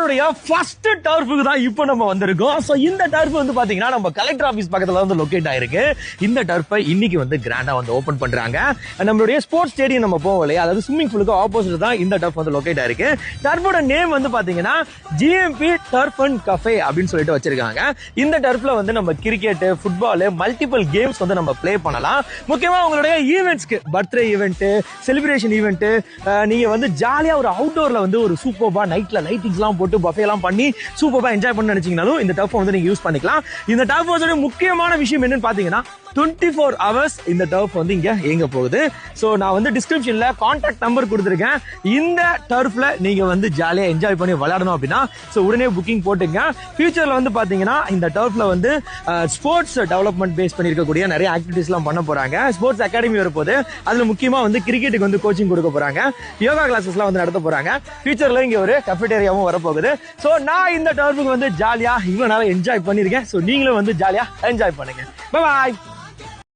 நம்மளுடைய ஃபர்ஸ்ட் டர்ஃபுக்கு தான் இப்போ நம்ம வந்திருக்கோம். ஸோ இந்த டர்ஃப் வந்து பாத்தீங்கன்னா நம்ம கலெக்டர் ஆஃபீஸ் பக்கத்துல வந்து லொகேட் ஆயிருக்கு. இந்த டர்ஃபை இன்னைக்கு வந்து கிராண்டா வந்து ஓபன் பண்றாங்க. நம்மளுடைய ஸ்போர்ட்ஸ் ஸ்டேடியம் நம்ம போவோம் இல்லையா, அதாவது ஸ்விம்மிங் பூலுக்கு ஆப்போசிட் தான் இந்த டர்ஃப் வந்து லொகேட் ஆயிருக்கு. டர்ஃபோட நேம் வந்து பாத்தீங்கன்னா ஜிஎம்பி டர்ஃப் அண்ட் கஃபே அப்படின்னு சொல்லிட்டு வச்சிருக்காங்க. இந்த டர்ஃப்ல வந்து நம்ம கிரிக்கெட், ஃபுட்பால், மல்டிபிள் கேம்ஸ் வந்து நம்ம பிளே பண்ணலாம். முக்கியமா உங்களுடைய ஈவெண்ட்ஸ்க்கு, பர்த்டே ஈவெண்ட், செலிப்ரேஷன் ஈவெண்ட், நீங்க வந்து ஜாலியா ஒரு அவுட்டோர்ல வந்து ஒரு சூப்பர்பா நைட்ல லைட்டிங்ஸ் எல்லாம் போட்டு பஃபே எல்லாம் பண்ணி சூப்பர்பா என்ஜாய் பண்ண நினைச்சீங்கனாலும் இந்த டர்ஃப் வந்து நீங்க யூஸ் பண்ணிக்கலாம். இந்த டர்ஃப் வந்து முக்கியமான விஷயம் என்னன்னு பாத்தீங்கன்னா 24 hours இந்த டர்ஃப் வந்து இங்க இயங்க போகுது. சோ நான் வந்து டிஸ்கிரிப்ஷன்ல கான்டாக்ட் நம்பர் கொடுத்திருக்கேன். இந்த டர்ஃப்ல நீங்க வந்து ஜாலியா என்ஜாய் பண்ணி விளையாடணும் அப்படின்னா சோ உடனே புக்கிங் போட்டுங்க. ஃபியூச்சர்ல வந்து பாத்தீங்கன்னா இந்த டர்ஃப்ல வந்து ஸ்போர்ட்ஸ் டெவலப்மெண்ட் பேஸ் பண்ணி இருக்கக்கூடிய நிறைய ஆக்டிவிட்டிஸ் எல்லாம் பண்ண போறாங்க. ஸ்போர்ட்ஸ் அகாடமி வரப்போது, அதுல முக்கியமா வந்து கிரிக்கெட்டுக்கு வந்து கோச்சிங் கொடுக்க போறாங்க, யோகா கிளாஸஸ் எல்லாம் வந்து நடத்த போறாங்க. ஃபியூச்சர்ல இங்க ஒரு கஃபேட்டேரியாவும் வரப்போகுது. சோ நான் இந்த டர்ஃபுக்கு வந்து ஜாலியா இவ்வளவு நாள் என்ஜாய் பண்ணிருக்கேன். சோ நீங்களும் வந்து ஜாலியா என்ஜாய் பண்ணுங்க. Bye bye.